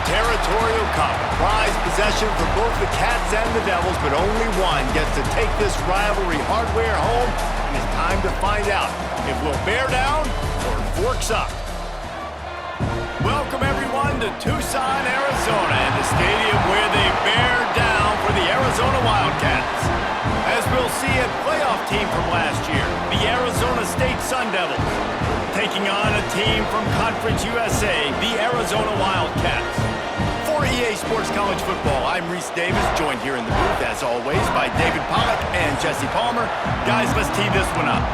Territorial Cup. Prize possession for both the Cats and the Devils, but only one gets to take this rivalry hardware home, and it's time to find out if we'll bear down or forks up. Welcome, everyone, to Tucson, Arizona, and the stadium where they bear down for the Arizona Wildcats. As we'll see, a playoff team from last year, the Arizona State Sun Devils, taking on a team from Conference USA, the Arizona Wildcats. For EA Sports College Football, I'm Reese Davis, joined here in the booth, as always, by David Pollack and Jesse Palmer. Guys, let's tee this one up.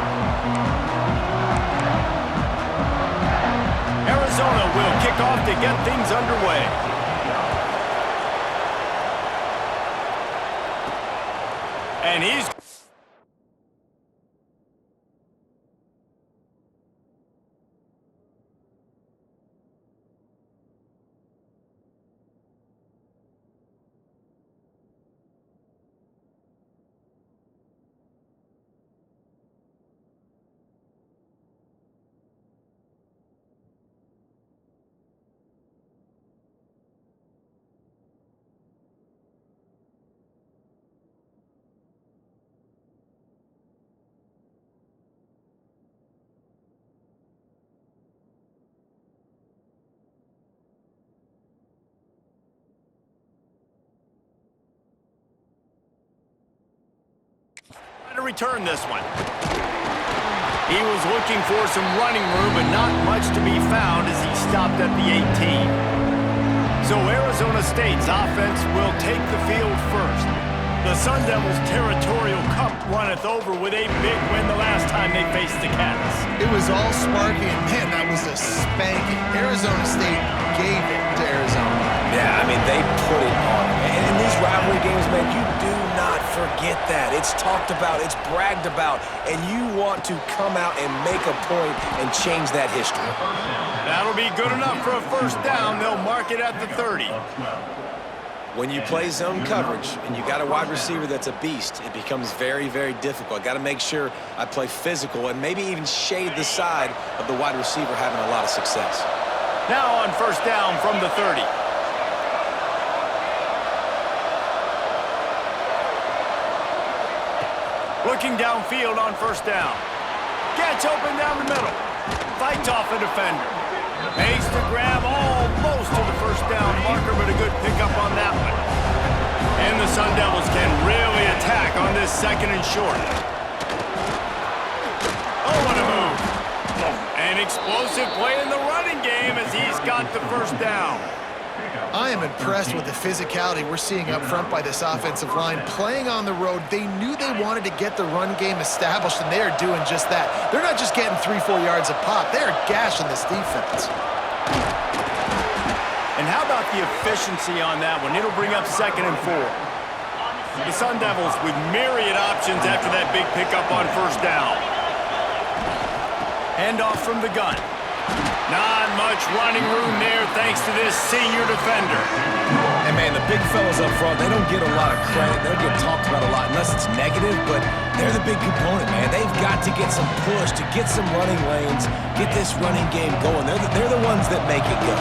Arizona will kick off to get things underway. And he's... to return this one. He was looking for some running room, but not much to be found as he stopped at the 18. So Arizona State's offense will take the field first. The Sun Devils' Territorial Cup runneth over with a big win the last time they faced the Cats. It was all sparky, and man, that was a spanking. Arizona State gave it to Arizona. Yeah, I mean, they put it on. And in these rivalry games, man, you do not forget that. It's talked about, it's bragged about, and you want to come out and make a point and change that history. That'll be good enough for a first down. They'll mark it at the 30. When you play zone coverage and you got a wide receiver that's a beast, it becomes very, very difficult. I got to make sure I play physical and maybe even shade the side of the wide receiver having a lot of success. Now on first down from the 30. Looking downfield on first down. Gets open down the middle. Fights off a defender. Makes the grab almost to the first down marker, but a good pickup on that one. And the Sun Devils can really attack on this second and short. Oh, what a move. An explosive play in the running game as he's got the first down. I am impressed with the physicality we're seeing up front by this offensive line. Playing on the road, they knew they wanted to get the run game established, and they are doing just that. They're not just getting 3-4 yards a pop. They are gashing this defense. And how about the efficiency on that one? It'll bring up 2nd and 4. The Sun Devils with myriad options after that big pickup on first down. Handoff from the gun. Not much running room there thanks to this senior defender. And, man, the big fellas up front, they don't get a lot of credit. They don't get talked about a lot unless it's negative, but they're the big component, man. They've got to get some push, to get some running lanes, get this running game going. They're the ones that make it go.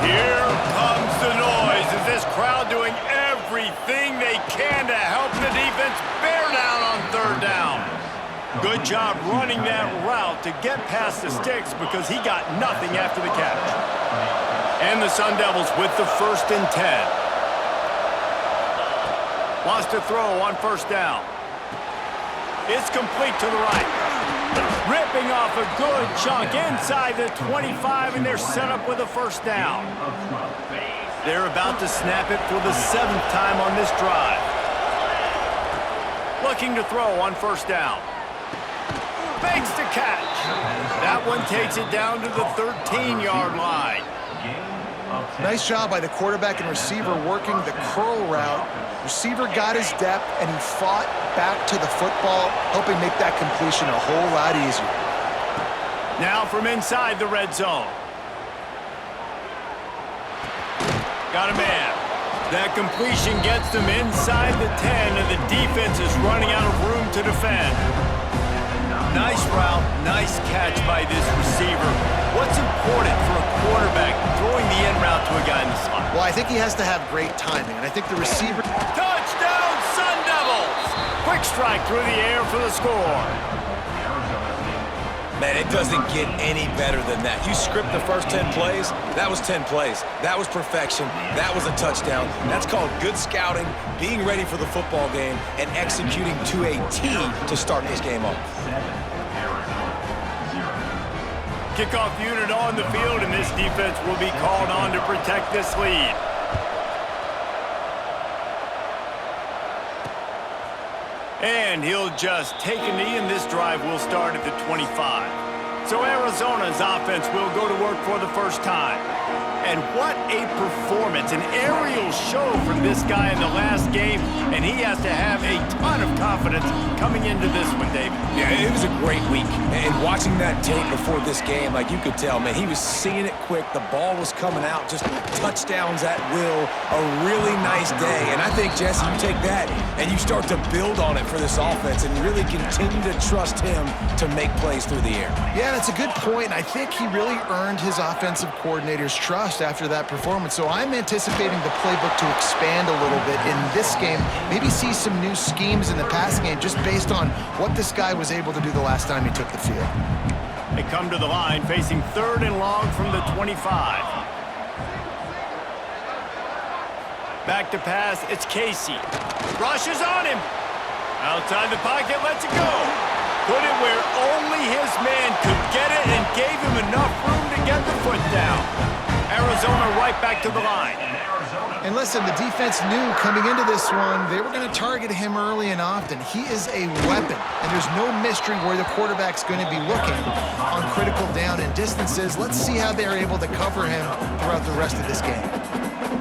Here comes the noise. Is this crowd doing everything they can to help the defense bear down on third down? Good job running that route to get past the sticks because he got nothing after the catch. And the Sun Devils with the 1st and 10. Wants to throw on first down. It's complete to the right. Ripping off a good chunk inside the 25, and they're set up with a first down. They're about to snap it for the 7th time on this drive. Looking to throw on first down. Makes the catch. That one takes it down to the 13-yard line. Nice job by the quarterback and receiver working the curl route. Receiver got his depth, and he fought back to the football, helping make that completion a whole lot easier. Now from inside the red zone. Got a man. That completion gets them inside the 10, and the defense is running out of room to defend. Nice route, nice catch by this receiver. What's important for a quarterback throwing the end route to a guy in the slot? Well, I think he has to have great timing, and I think the receiver... Touchdown, Sun Devils! Quick strike through the air for the score. Man, it doesn't get any better than that. You script the first 10 plays, that was 10 plays. That was perfection. That was a touchdown. That's called good scouting, being ready for the football game, and executing to a T to start this game off. Kickoff unit on the field, and this defense will be called on to protect this lead. And he'll just take a knee, and this drive will start at the 25. So Arizona's offense will go to work for the first time. And what a performance, an aerial show from this guy in the last game, and he has to have a ton of confidence coming into this one, David. Yeah, it was a great week. And watching that tape before this game, like you could tell, man, he was seeing it quick. The ball was coming out, just touchdowns at will. A really nice day. And I think, Jesse, you take that and you start to build on it for this offense and really continue to trust him to make plays through the air. Yeah, that's a good point. I think he really earned his offensive coordinator's trust after that performance. So I'm anticipating the playbook to expand a little bit in this game. Maybe see some new schemes in the passing game just based on what this guy was able to do the last time he took the field. They come to the line facing 3rd and long from the 25. Back to pass, it's Casey. Rushes on him. Outside the pocket, lets it go. Put it where only his man could get it and gave him enough room to get the foot down. Arizona right back to the line. And listen, the defense knew coming into this one, they were going to target him early and often. He is a weapon, and there's no mystery where the quarterback's going to be looking on critical down and distances. Let's see how they're able to cover him throughout the rest of this game.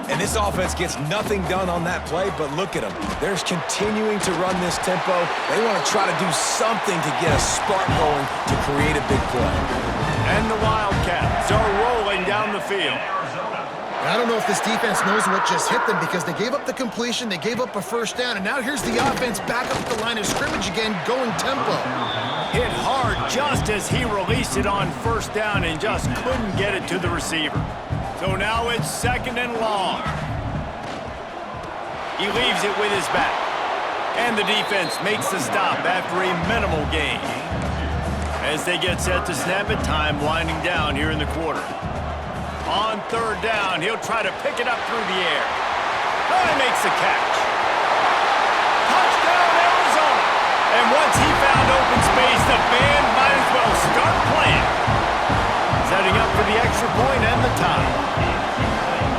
And this offense gets nothing done on that play, but look at them. They're continuing to run this tempo. They want to try to do something to get a spark going to create a big play. And the Wildcats are rolling down the field. I don't know if this defense knows what just hit them because they gave up the completion, they gave up a first down, and now here's the offense back up at the line of scrimmage again, going tempo. Hit hard just as he released it on first down and just couldn't get it to the receiver. So now it's 2nd and long. He leaves it with his back. And the defense makes the stop after a minimal gain. As they get set to snap it, time winding down here in the quarter. On 3rd down, he'll try to pick it up through the air. Oh, he makes the catch. Touchdown, Arizona! And once he found open space, the band might as well start playing. Setting up for the extra point and the tie.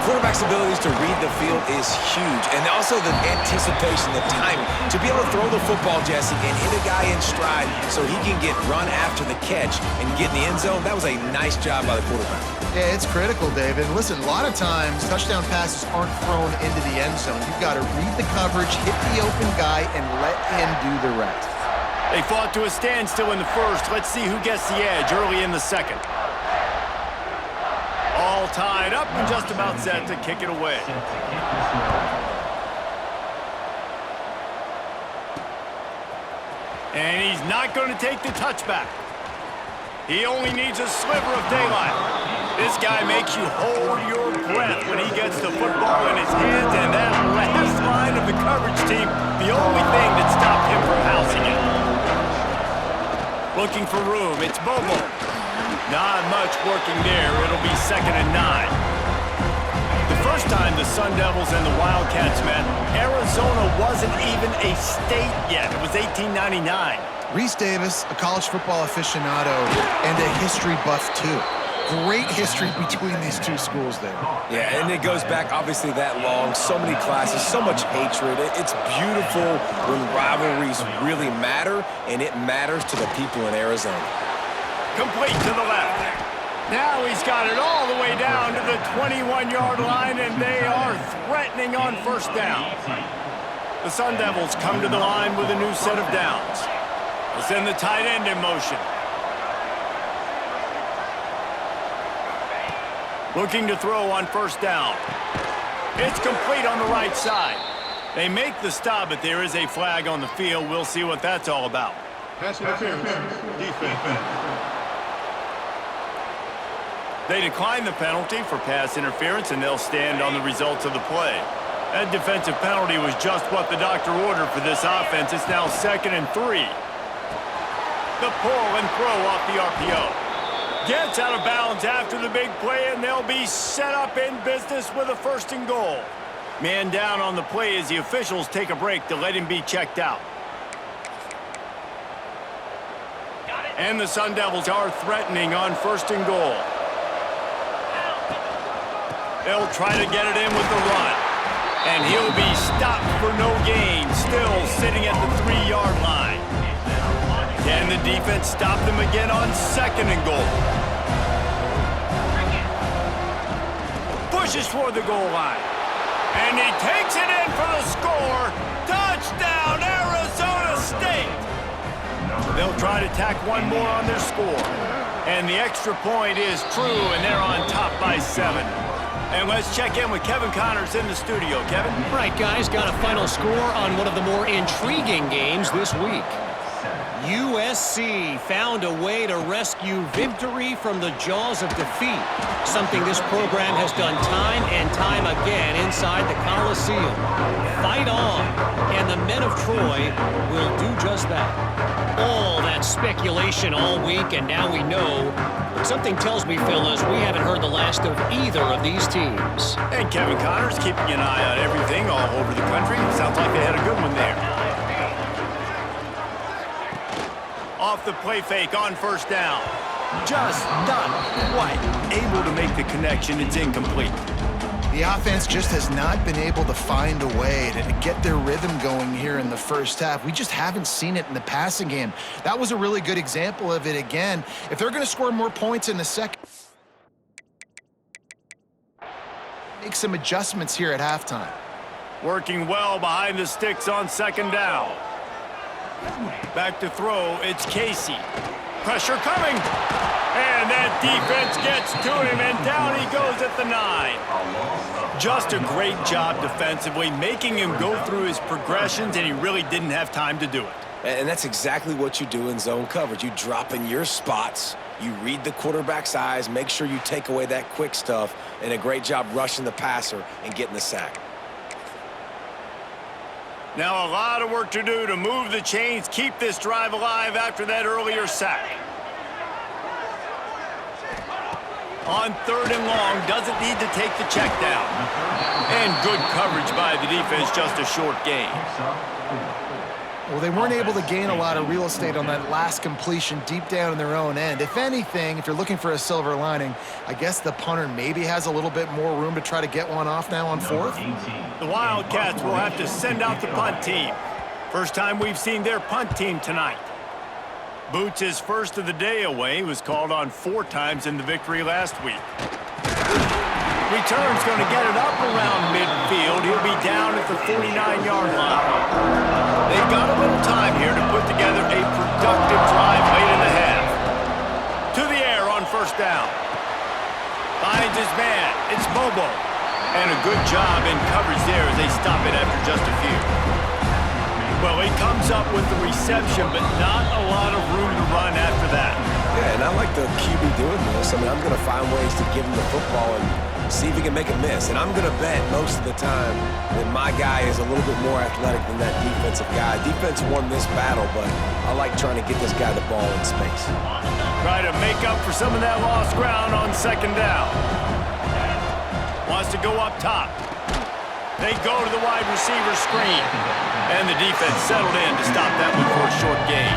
Quarterback's abilities to read the field is huge, and also the anticipation, the timing. To be able to throw the football, Jesse, and hit a guy in stride so he can get run after the catch and get in the end zone, that was a nice job by the quarterback. Yeah, it's critical, David. Listen, a lot of times, touchdown passes aren't thrown into the end zone. You've got to read the coverage, hit the open guy, and let him do the rest. They fought to a standstill in the first. Let's see who gets the edge early in the second. All tied up and just about set to kick it away. And he's not going to take the touchback. He only needs a sliver of daylight. This guy makes you hold your breath when he gets the football in his hands, and that last line of the coverage team, the only thing that stopped him from housing it. Looking for room, it's Bobo. Not much working there. It'll be 2nd and 9. The first time the Sun Devils and the Wildcats met, Arizona wasn't even a state yet. It was 1899. Reese Davis, a college football aficionado, and a history buff, too. Great history between these two schools there. Yeah, and it goes back obviously that long. So many classes, so much hatred. It's beautiful when rivalries really matter, and it matters to the people in Arizona. Complete to the left. Now he's got it all the way down to the 21-yard line, and they are threatening on first down. The Sun Devils come to the line with a new set of downs. They'll send the tight end in motion. Looking to throw on first down. It's complete on the right side. They make the stop, but there is a flag on the field. We'll see what that's all about. Pass interference. Defense. They decline the penalty for pass interference, and they'll stand on the results of the play. That defensive penalty was just what the doctor ordered for this offense. It's now 2nd and 3. The pull and throw off the RPO. Gets out of bounds after the big play, and they'll be set up in business with a 1st and goal. Man down on the play as the officials take a break to let him be checked out. And the Sun Devils are threatening on 1st and goal. They'll try to get it in with the run. And he'll be stopped for no gain, still sitting at the 3-yard line. Can the defense stop them again on 2nd and goal? Pushes toward the goal line. And he takes it in for the score. Touchdown, Arizona State! They'll try to tack one more on their score. And the extra point is true, and they're on top by 7. And let's check in with Kevin Connors in the studio. Kevin? Right, guys. Got a final score on one of the more intriguing games this week. USC found a way to rescue victory from the jaws of defeat, something this program has done time and time again inside the Coliseum. Fight on, and the men of Troy will do just that. All that speculation all week, and now we know. But something tells me, fellas, we haven't heard the last of either of these teams. And Kevin Connors keeping an eye on everything all over the country. Sounds like they had a good one there. Off the play fake on 1st down. Just not quite able to make the connection. It's incomplete. The offense just has not been able to find a way to get their rhythm going here in the first half. We just haven't seen it in the passing game. That was a really good example of it again. If they're going to score more points in the second, make some adjustments here at halftime. Working well behind the sticks on 2nd down. Back to throw, it's Casey. Pressure coming. And that defense gets to him, and down he goes at the 9. Just a great job defensively, making him go through his progressions, and he really didn't have time to do it. And that's exactly what you do in zone coverage. You drop in your spots, you read the quarterback's eyes, make sure you take away that quick stuff, and a great job rushing the passer and getting the sack. Now a lot of work to do to move the chains, keep this drive alive after that earlier sack. On 3rd and long, doesn't need to take the check down. And good coverage by the defense, just a short gain. Well, they weren't able to gain a lot of real estate on that last completion deep down in their own end. If anything, if you're looking for a silver lining, I guess the punter maybe has a little bit more room to try to get one off now on 4th. The Wildcats will have to send out the punt team. First time we've seen their punt team tonight. Boots' first of the day away was called on 4 times in the victory last week. Return's going to get it up around midfield. He'll be down at the 49-yard line. They've got a little time here to put together a productive drive late in the half. To the air on 1st down. Finds his man. It's Bobo. And a good job in coverage there as they stop it after just a few. Well, he comes up with the reception, but not a lot of room to run after that. Yeah, and I like the QB doing this. I mean, I'm going to find ways to give him the football and see if he can make a miss. And I'm going to bet most of the time that my guy is a little bit more athletic than that defensive guy. Defense won this battle, but I like trying to get this guy the ball in space. Try to make up for some of that lost ground on 2nd down. Wants to go up top. They go to the wide receiver screen. And the defense settled in to stop that one for a short gain.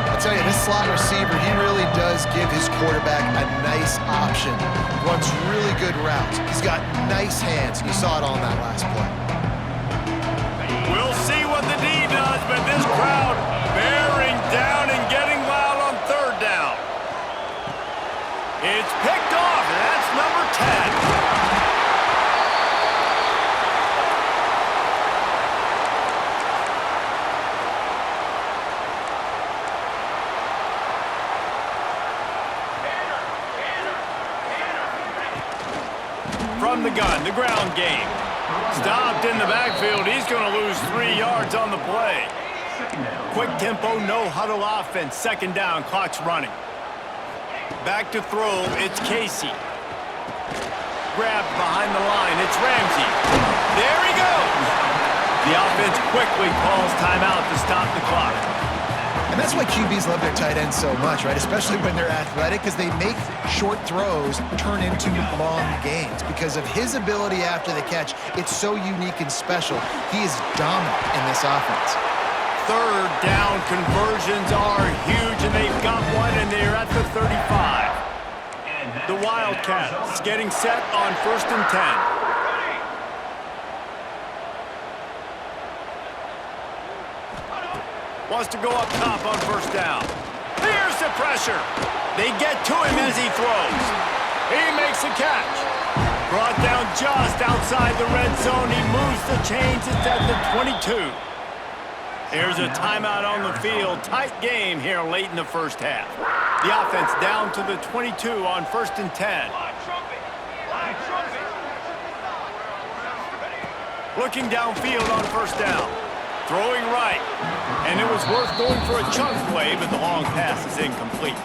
I'll tell you, this slot receiver, he really does give his quarterback a nice option. Runs really good routes. He's got nice hands. You saw it on that last play. We'll see what the D does, but this crowd bearing down and getting wild on 3rd down. It's picked off, and that's number 10. From the gun, the ground game. Stopped in the backfield. He's going to lose 3 yards on the play. Quick tempo, no huddle offense. 2nd down, clock's running. Back to throw, it's Casey. Grabbed behind the line, it's Ramsey. There he goes! The offense quickly calls timeout to stop the clock. And that's why QBs love their tight ends so much, right? Especially when they're athletic, because they make short throws turn into long gains. Because of his ability after the catch, it's so unique and special. He is dominant in this offense. Third down conversions are huge, and they've got one, and they're at the 35. The Wildcats getting set on 1st and 10. Wants to go up top on 1st down. Here's the pressure. They get to him as he throws. He makes a catch. Brought down just outside the red zone. He moves the chains. It's at the 22. Here's a timeout on the field. Tight game here late in the first half. The offense down to the 22 on 1st and 10. Looking downfield on 1st down. Throwing right. And it was worth going for a chunk play, but the long pass is incomplete.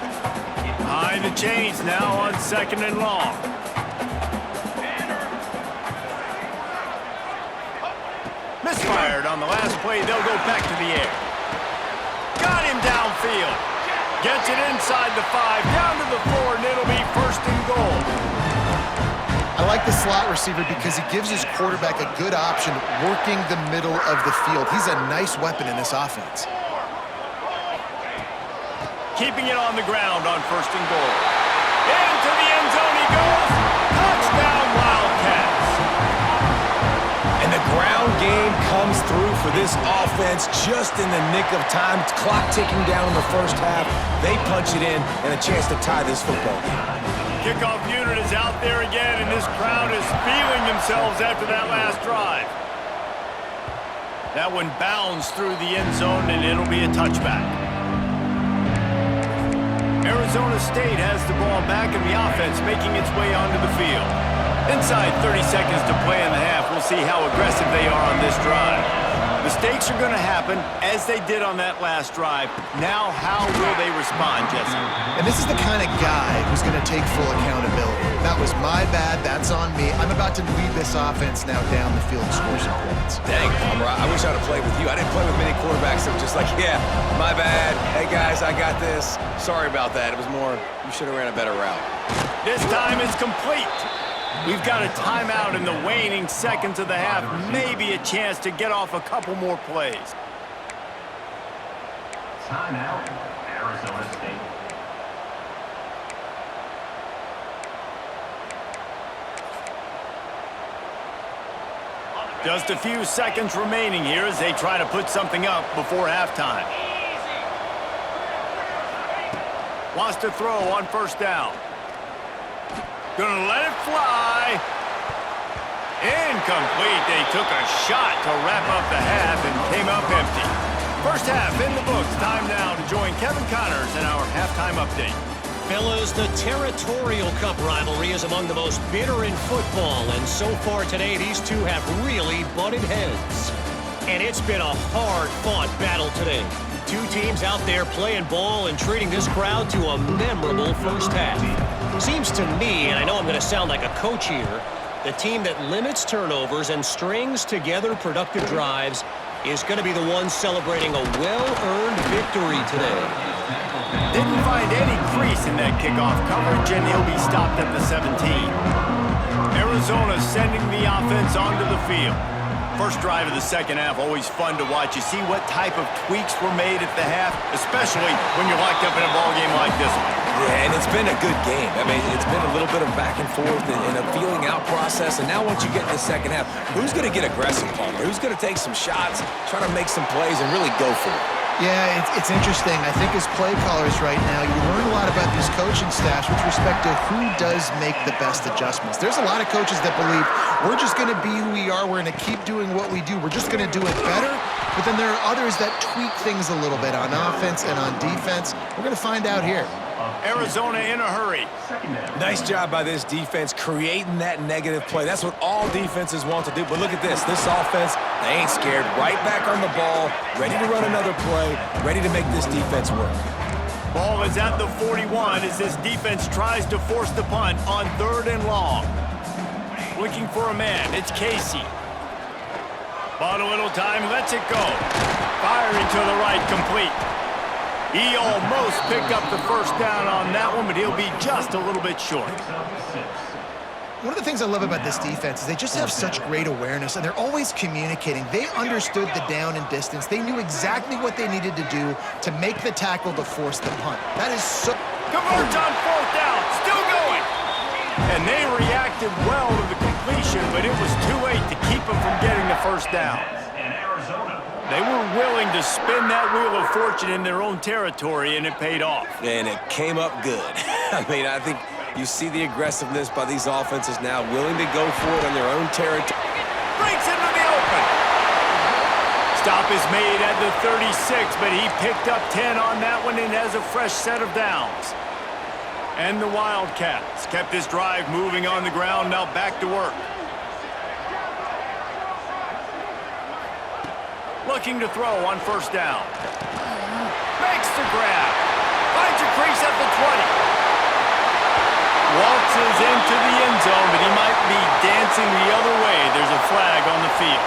Behind the chains now on 2nd and long. Misfired on the last play. They'll go back to the air. Got him downfield. Gets it inside the 5, down to the 4, and it'll be 1st and goal. I like the slot receiver because he gives his quarterback a good option working the middle of the field. He's a nice weapon in this offense. Keeping it on the ground on 1st and goal. Into the end zone he goes. Touchdown, Wildcats. And the ground game comes through for this offense just in the nick of time. Clock ticking down in the first half. They punch it in and a chance to tie this football game. Kickoff unit is out there again, and this crowd is feeling themselves after that last drive. That one bounds through the end zone, and it'll be a touchback. Arizona State has the ball back, and the offense making its way onto the field. Inside 30 seconds to play in the half, we'll see how aggressive they are on this drive. Mistakes are going to happen, as they did on that last drive. Now, how will they respond, Jesse? And this is the kind of guy who's going to take full accountability. That was my bad. That's on me. I'm about to lead this offense now down the field and score some points. Dang, I wish I would have played with you. I didn't play with many quarterbacks that were just like, yeah, my bad. Hey, guys, I got this. Sorry about that. It was more, you should have ran a better route. This time is complete. We've got a timeout in the waning seconds of the half. Maybe a chance to get off a couple more plays. Timeout, Arizona State. Just a few seconds remaining here as they try to put something up before halftime. Wants to throw on 1st down. Gonna let it fly. Incomplete. They took a shot to wrap up the half and came up empty. First half in the books. Time now to join Kevin Connors in our halftime update. Fellas, the Territorial Cup rivalry is among the most bitter in football, and so far today, these two have really butted heads. And it's been a hard-fought battle today. Two teams out there playing ball and treating this crowd to a memorable first half. Seems to me, and I know I'm going to sound like a coach here, the team that limits turnovers and strings together productive drives is going to be the one celebrating a well-earned victory today. Didn't find any crease in that kickoff coverage, and he'll be stopped at the 17. Arizona sending the offense onto the field. First drive of the second half, always fun to watch. You see what type of tweaks were made at the half, especially when you're locked up in a ball game like this one. Yeah, and it's been a good game. I mean, it's been a little bit of back and forth and a feeling out process. And now once you get in the second half, who's going to get aggressive, Palmer? Who's going to take some shots, try to make some plays, and really go for it? Yeah, it's interesting. I think as play callers right now, you learn a lot about these coaching staffs with respect to who does make the best adjustments. There's a lot of coaches that believe we're just going to be who we are. We're going to keep doing what we do. We're just going to do it better. But then there are others that tweak things a little bit on offense and on defense. We're going to find out here. Arizona in a hurry. Nice job by this defense creating that negative play. That's what all defenses want to do. But look at this. This offense, they ain't scared. Right back on the ball, ready to run another play, ready to make this defense work. Ball is at the 41 as this defense tries to force the punt on 3rd and long. Looking for a man, it's Casey. Bought a little time, lets it go. Firing to the right, complete. He almost picked up the first down on that one, but he'll be just a little bit short. One of the things I love about this defense is they just have such great awareness, and they're always communicating. They understood the down and distance. They knew exactly what they needed to do to make the tackle to force the punt. That is so... Converts on 4th down, still going. And they reacted well to the completion, but it was too late to keep them from getting the first down. They were willing to spin that wheel of fortune in their own territory, and it paid off. And it came up good. I mean, I think you see the aggressiveness by these offenses now, willing to go for it on their own territory. Breaks into the open. Stop is made at the 36, but he picked up 10 on that one and has a fresh set of downs. And the Wildcats kept this drive moving on the ground, now back to work. Looking to throw on 1st down. Makes the grab. Finds a crease at the 20. Waltzes into the end zone, but he might be dancing the other way. There's a flag on the field.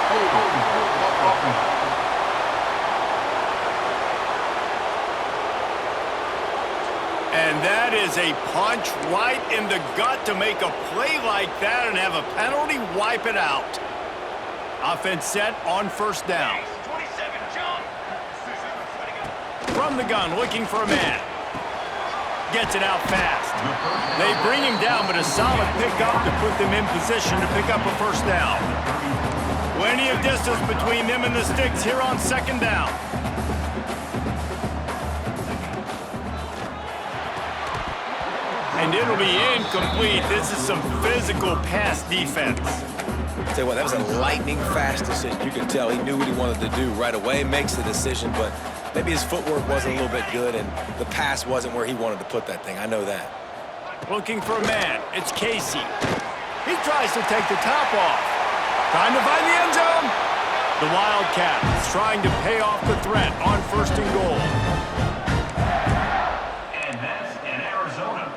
And that is a punch right in the gut to make a play like that and have a penalty wipe it out. Offense set on 1st down. From the gun, looking for a man. Gets it out fast. They bring him down, but a solid pickup to put them in position to pick up a 1st down. Plenty of distance between them and the sticks here on 2nd down. And it'll be incomplete. This is some physical pass defense. I'll tell you what, that was a lightning-fast decision. You could tell he knew what he wanted to do right away, makes the decision, but maybe his footwork wasn't a little bit good, and the pass wasn't where he wanted to put that thing. I know that. Looking for a man. It's Casey. He tries to take the top off. Trying to find the end zone. The Wildcats trying to pay off the threat on 1st and goal. And that's in Arizona.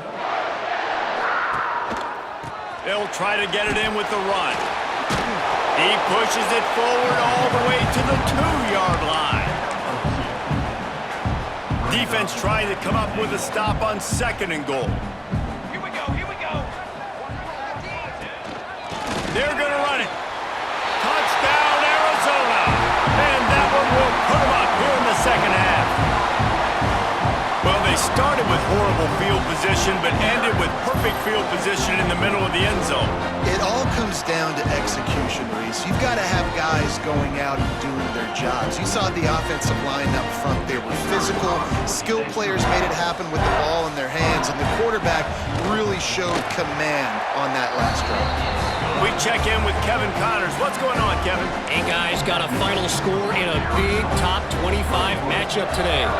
They'll try to get it in with the run. He pushes it forward all the way to the 2-yard line. Defense trying to come up with a stop on 2nd and goal. Here we go, here we go. They're going to run it. Touchdown, Arizona. And that one will put them up here in the 2nd half. Well, they started with horrible field position, but ended with perfect field position in the middle of the end zone. It all comes down to execution, Reese. You've got to have guys going out and doing their jobs. You saw the offensive line up front. They were physical. Skilled players made it happen with the ball in their hands, and the quarterback really showed command on that last drive. We check in with Kevin Connors. What's going on, Kevin? Hey, guys, got a final score in a big top 25 matchup today.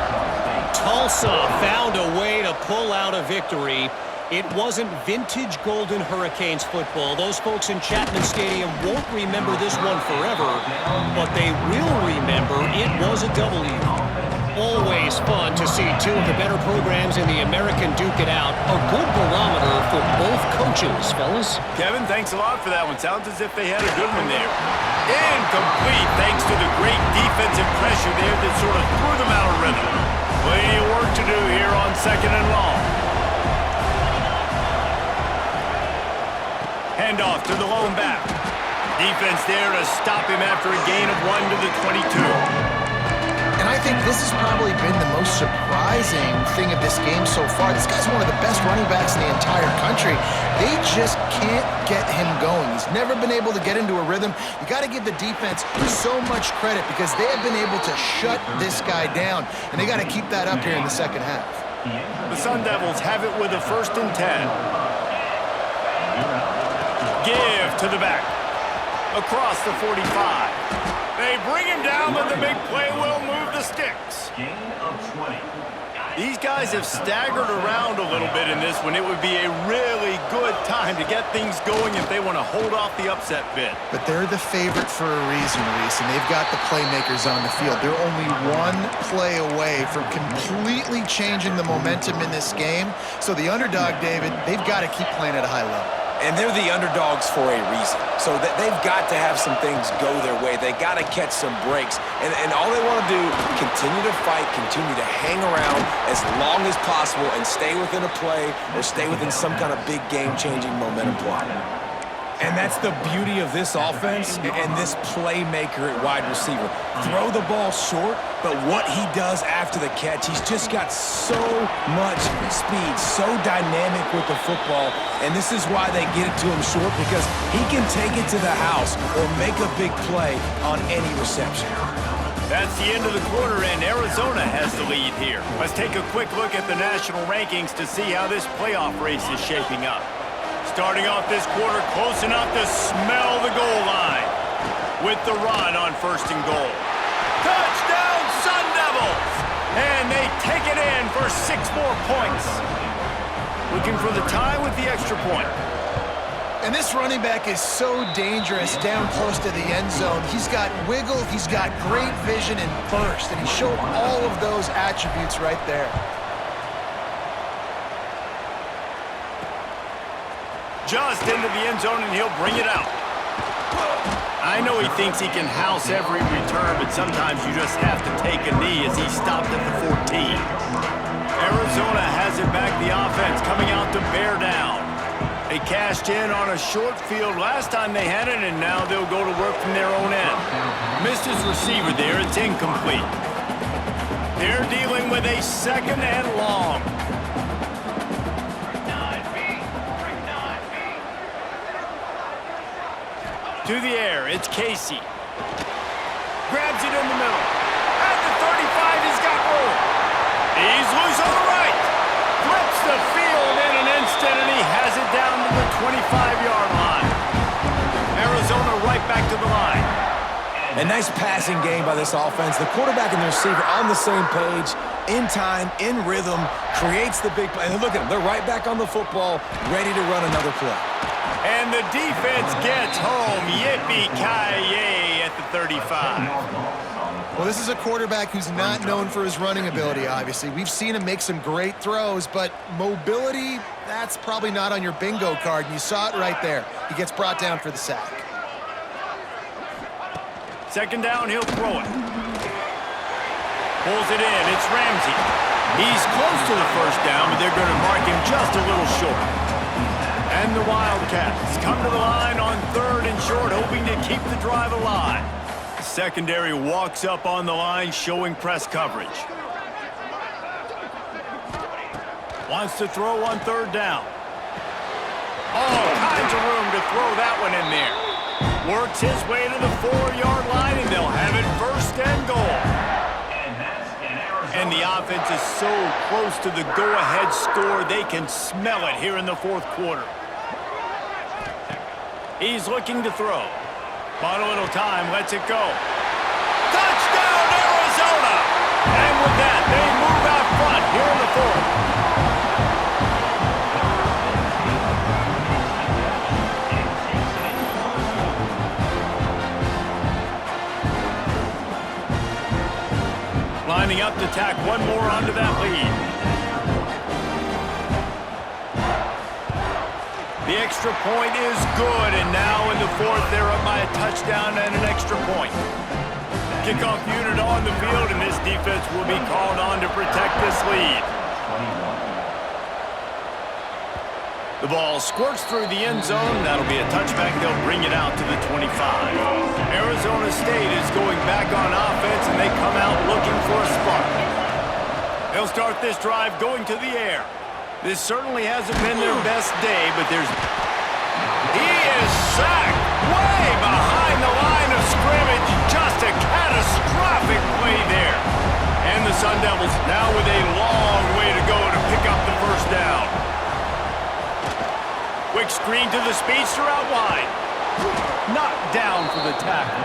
Tulsa found a way to pull out a victory. It wasn't vintage Golden Hurricanes football. Those folks in Chapman Stadium won't remember this one forever, but they will remember it was a W. Always fun to see two of the better programs in the American duke it out. A good barometer for both coaches, fellas. Kevin, thanks a lot for that one. Sounds as if they had a good one there. Incomplete, thanks to the great defensive pressure there that sort of threw them out of rhythm. Plenty of work to do here on 2nd and long. Handoff to the lone back. Defense there to stop him after a gain of 1 to the 22. And I think this has probably been the most surprising thing of this game so far. This guy's one of the best running backs in the entire country. They just can't get him going. He's never been able to get into a rhythm. You got to give the defense so much credit because they have been able to shut this guy down, and they got to keep that up here in the 2nd half. The Sun Devils have it with a 1st and 10. Give to the back. Across the 45. They bring him down, but the big play will move the sticks. Gain of 20. These guys have staggered around a little bit in this one. It would be a really good time to get things going if they want to hold off the upset bid. But they're the favorite for a reason, Reese, and they've got the playmakers on the field. They're only one play away from completely changing the momentum in this game. So the underdog, David, they've got to keep playing at a high level. And they're the underdogs for a reason. So that they've got to have some things go their way. They got to catch some breaks. And all they want to do, continue to fight, continue to hang around as long as possible and stay within a play or stay within some kind of big game-changing momentum play. And that's the beauty of this offense and this playmaker at wide receiver. Throw the ball short, but what he does after the catch, he's just got so much speed, so dynamic with the football, and this is why they get it to him short, because he can take it to the house or make a big play on any reception. That's the end of the quarter, and Arizona has the lead here. Let's take a quick look at the national rankings to see how this playoff race is shaping up. Starting off this quarter, close enough to smell the goal line with the run on 1st and goal. Touchdown, Sun Devils! And they take it in for 6 more points. Looking for the tie with the extra point. And this running back is so dangerous down close to the end zone. He's got wiggle, he's got great vision and burst, and he showed all of those attributes right there. Just into the end zone, and he'll bring it out. I know he thinks he can house every return, but sometimes you just have to take a knee as he stopped at the 14. Arizona has it back, the offense coming out to bear down. They cashed in on a short field last time they had it, and now they'll go to work from their own end. Missed his receiver there, it's incomplete. They're dealing with a 2nd and long. To the air, it's Casey. Grabs it in the middle. At the 35, he's got room. He's loose on the right. Flips the field in an instant, and he has it down to the 25-yard line. Arizona right back to the line. A nice passing game by this offense. The quarterback and the receiver on the same page, in time, in rhythm, creates the big play. And look at them. They're right back on the football, ready to run another play. And the defense gets home. Yippee-ki-yay at the 35. Well, this is a quarterback who's not known for his running ability, obviously. We've seen him make some great throws, but mobility, that's probably not on your bingo card, and you saw it right there. He gets brought down for the sack. 2nd down, he'll throw it. Pulls it in, it's Ramsey. He's close to the 1st down, but they're going to mark him just a little short. And the Wildcats come to the line on 3rd and short, hoping to keep the drive alive. The secondary walks up on the line, showing press coverage. Wants to throw on 3rd down. All kinds of room to throw that one in there. Works his way to the 4-yard line, and they'll have it 1st and goal. And the offense is so close to the go-ahead score, they can smell it here in the 4th quarter. He's looking to throw. Bought a little time, lets it go. Touchdown, Arizona! And with that, they move out front here in the 4th. Lining up to tack one more onto that lead. The extra point is good, and now in the 4th, they're up by a touchdown and an extra point. Kickoff unit on the field, and this defense will be called on to protect this lead. The ball squirts through the end zone. That'll be a touchback. They'll bring it out to the 25. Arizona State is going back on offense, and they come out looking for a spark. They'll start this drive going to the air. This certainly hasn't been their best day, but there's... He is sacked way behind the line of scrimmage. Just a catastrophic play there. And the Sun Devils now with a long way to go to pick up the 1st down. Quick screen to the speedster out wide. Knocked down for the tackle.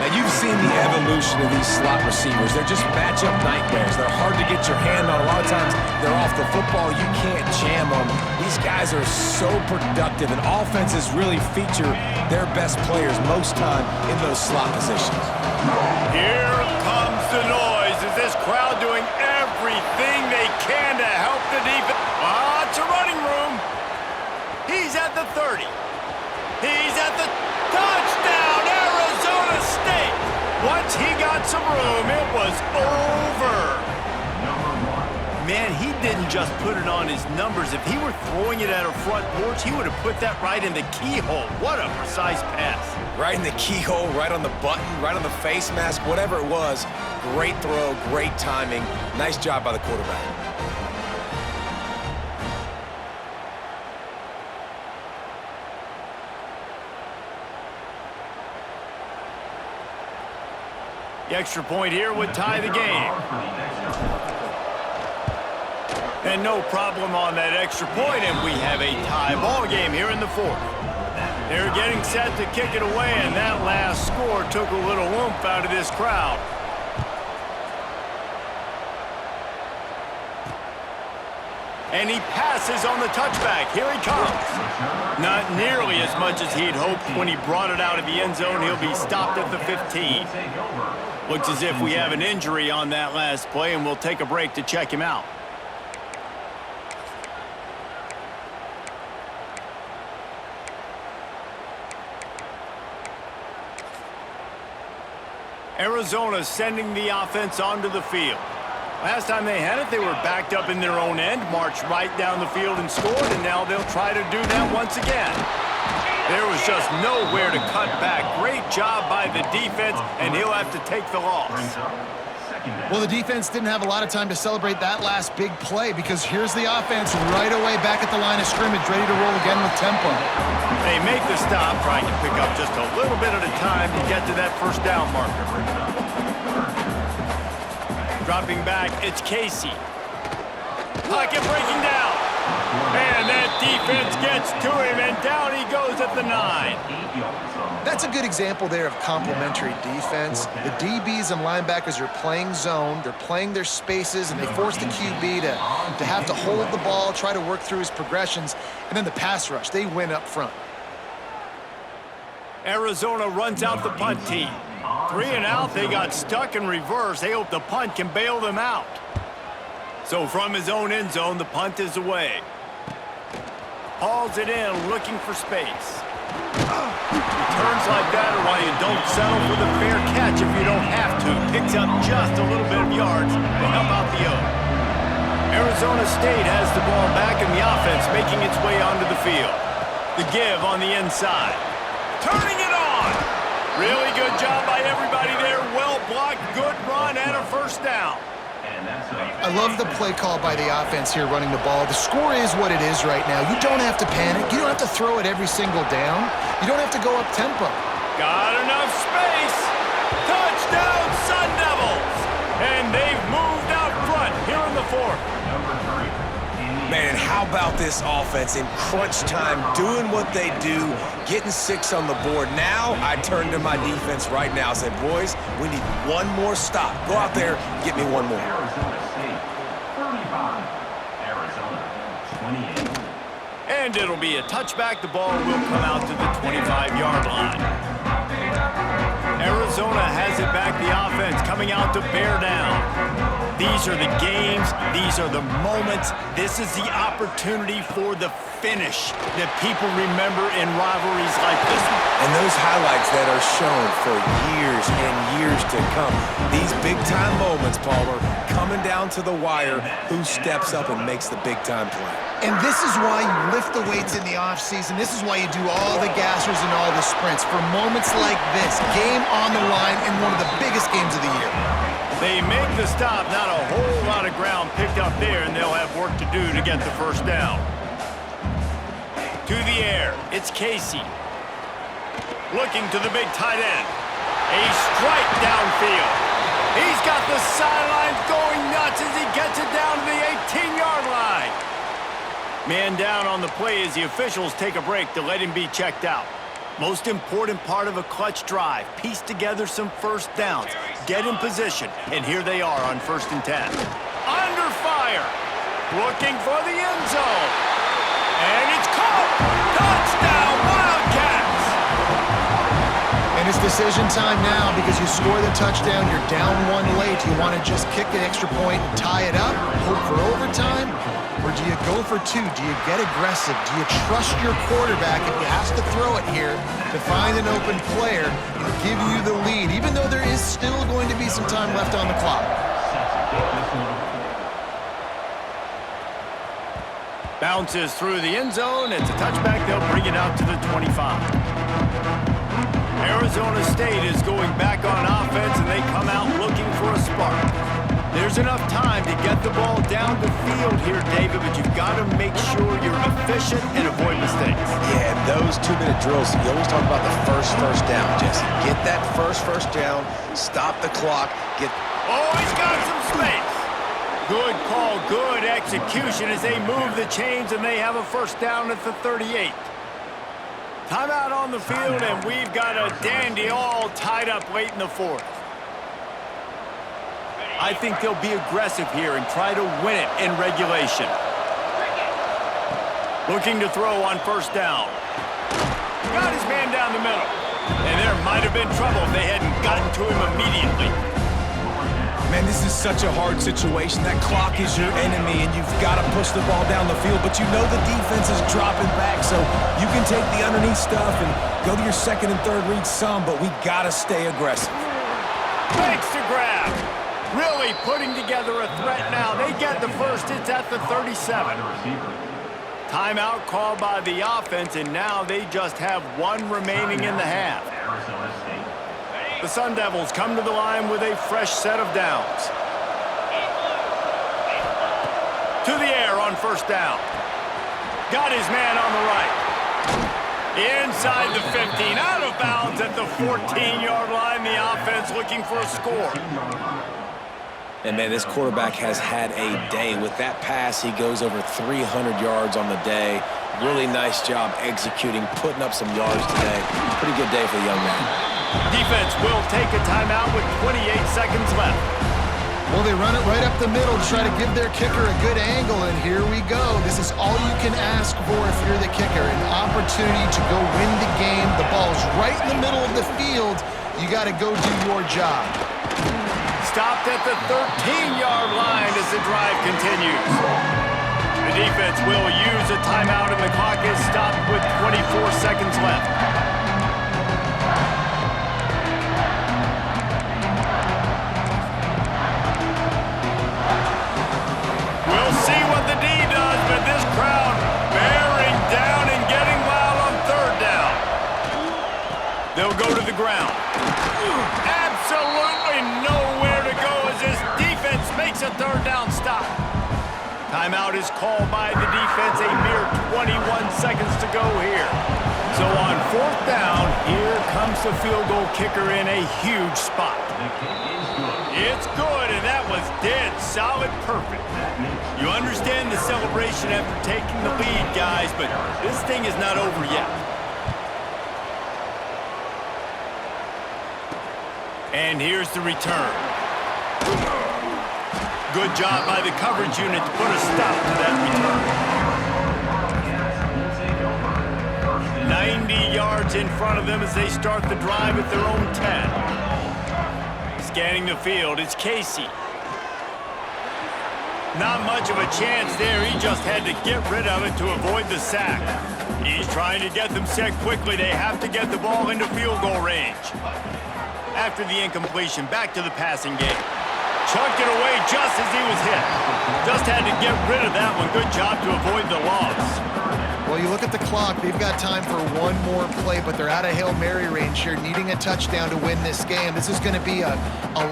Now, you've seen the evolution of these slot receivers. They're just matchup nightmares. They're hard to get your hand on. A lot of times, they're off the football. You can't jam them. These guys are so productive, and offenses really feature their best players most time in those slot positions. Here comes the noise. Is this crowd doing everything they can to help the defense? It's a running room. He's at the 30. He's at the touchdown, Arizona State. Once he got some room, it was over. Man, he didn't just put it on his numbers. If he were throwing it at a front porch, he would have put that right in the keyhole. What a precise pass. Right in the keyhole, right on the button, right on the face mask, whatever it was. Great throw, great timing. Nice job by the quarterback. The extra point here would tie the game. And no problem on that extra point, and we have a tie ball game here in the fourth. They're getting set to kick it away, and that last score took a little oomph out of this crowd. And he passes on the touchback. Here he comes. Not nearly as much as he'd hoped when he brought it out of the end zone. He'll be stopped at the 15. Looks as if we have an injury on that last play, and we'll take a break to check him out. Arizona sending the offense onto the field. Last time they had it, they were backed up in their own end, marched right down the field and scored, and now they'll try to do that once again. There was just nowhere to cut back. Great job by the defense, and he'll have to take the loss. Well, the defense didn't have a lot of time to celebrate that last big play because here's the offense right away back at the line of scrimmage, ready to roll again with tempo. They make the stop, trying to pick up just a little bit at a time to get to that first down marker. Dropping back, it's Casey. Pocket breaking down. And that defense gets to him, and down he goes at the 9. That's a good example there of complementary defense. The DBs and linebackers are playing zone, they're playing their spaces, and they force the QB to have to hold the ball, try to work through his progressions, and then the pass rush, they win up front. Arizona runs out the punt team. 3 and out, they got stuck in reverse. They hope the punt can bail them out. So from his own end zone, the punt is away. Hauls it in, looking for space. Returns like that are why you don't settle for the fair catch if you don't have to. Picks up just a little bit of yards to help out the O. Arizona State has the ball back in the offense, making its way onto the field. The give on the inside. Turning it on! Really good job by everybody there. Well blocked, good run, and a first down. I love the play call by the offense here running the ball. The score is what it is right now. You don't have to panic. You don't have to throw it every single down. You don't have to go up tempo. Got enough space. Touchdown, Sun Devils. And they've moved out front here in the fourth. Man, and how about this offense in crunch time, doing what they do, getting 6 on the board. Now I turn to my defense right now. I said, boys, we need one more stop. Go out there, get me one more. Arizona State, 35. Arizona, 28. And it'll be a touchback. The ball will come out to the 25-yard line. Arizona has it back. The offense coming out to bear down. These are the games. These are the moments. This is the opportunity for the finish that people remember in rivalries like this one. And those highlights that are shown for years and years to come. These big-time moments, Palmer, coming down to the wire. Who steps up and makes the big-time play? And this is why you lift the weights in the offseason. This is why you do all the gassers and all the sprints. For moments like this, game on the line in one of the biggest games of the year. They make the stop. Not a whole lot of ground picked up there, and they'll have work to do to get the first down. To the air, it's Casey. Looking to the big tight end. A strike downfield. He's got the sidelines going nuts as he gets it down to the 18-yard line. Man down on the play as the officials take a break to let him be checked out. Most important part of a clutch drive. Piece together some first downs. Get in position. And here they are on 1st and 10. Under fire. Looking for the end zone. And it's caught. Touchdown, Wildcats. And it's decision time now because you score the touchdown, you're down one late. You want to just kick an extra point and tie it up, hope for overtime? Or do you go for two? Do you get aggressive? Do you trust your quarterback if he has to throw it here to find an open player and give you the lead, even though there is still going to be some time left on the clock? Bounces through the end zone. It's a touchback. They'll bring it out to the 25. Arizona State is going back on offense, and they come out looking for a spark. There's enough time to get the ball down the field here, David, but you've got to make sure you're efficient and avoid mistakes. Yeah, and those 2-minute drills, you always talk about the first down, Jesse. Get that first down, stop the clock, get... Oh, he's got some space. Good call, good execution as they move the chains, and they have a first down at the 38. Timeout on the field, and we've got a dandy all tied up late in the 4th. I think they'll be aggressive here and try to win it in regulation. Looking to throw on 1st down. Got his man down the middle. And there might have been trouble if they hadn't gotten to him immediately. Man, this is such a hard situation. That clock is your enemy, and you've got to push the ball down the field, but you know the defense is dropping back, so you can take the underneath stuff and go to your 2nd and 3rd read some, but we got to stay aggressive. Makes the grab. Really putting together a threat now. They get the first. It's at the 37. Timeout called by the offense, and now they just have one remaining in the half. The Sun Devils come to the line with a fresh set of downs. To the air on 1st down. Got his man on the right. Inside the 15. Out of bounds at the 14-yard line. The offense looking for a score. And, man, this quarterback has had a day. With that pass, he goes over 300 yards on the day. Really nice job executing, putting up some yards today. Pretty good day for the young man. Defense will take a timeout with 28 seconds left. Well, they run it right up the middle to try to give their kicker a good angle, and here we go. This is all you can ask for if you're the kicker, an opportunity to go win the game. The ball's right in the middle of the field. You got to go do your job. Stopped at the 13-yard line as the drive continues. The defense will use a timeout, and the clock is stopped with 24 seconds left. We'll see what the D does, but this crowd bearing down and getting wild on 3rd down. They'll go to the ground. Absolutely nowhere to go as this defense makes a 3rd down stop. Timeout is called by the defense. A mere 21 seconds to go here. So on 4th down, here comes the field goal kicker in a huge spot. It's good, and that was dead solid perfect. You understand the celebration after taking the lead, guys, but this thing is not over yet. And here's the return. Good job by the coverage unit to put a stop to that return. 90 yards in front of them as they start the drive at their own 10. Scanning the field, it's Casey. Not much of a chance there. He just had to get rid of it to avoid the sack. He's trying to get them set quickly. They have to get the ball into field goal range. After the incompletion, back to the passing game. Chucked it away just as he was hit. Just had to get rid of that one. Good job to avoid the loss. Well, you look at the clock, they've got time for one more play, but they're out of Hail Mary range here, needing a touchdown to win this game. This is going to be a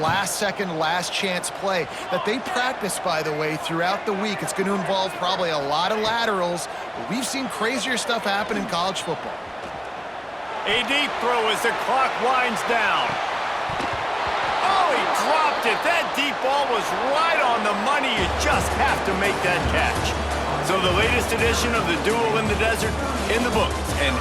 last-second, last-chance play that they practice, by the way, throughout the week. It's going to involve probably a lot of laterals. But we've seen crazier stuff happen in college football. A deep throw as the clock winds down. Oh, he dropped it. That deep ball was right on the money. You just have to make that catch. So the latest edition of the Duel in the Desert in the books. And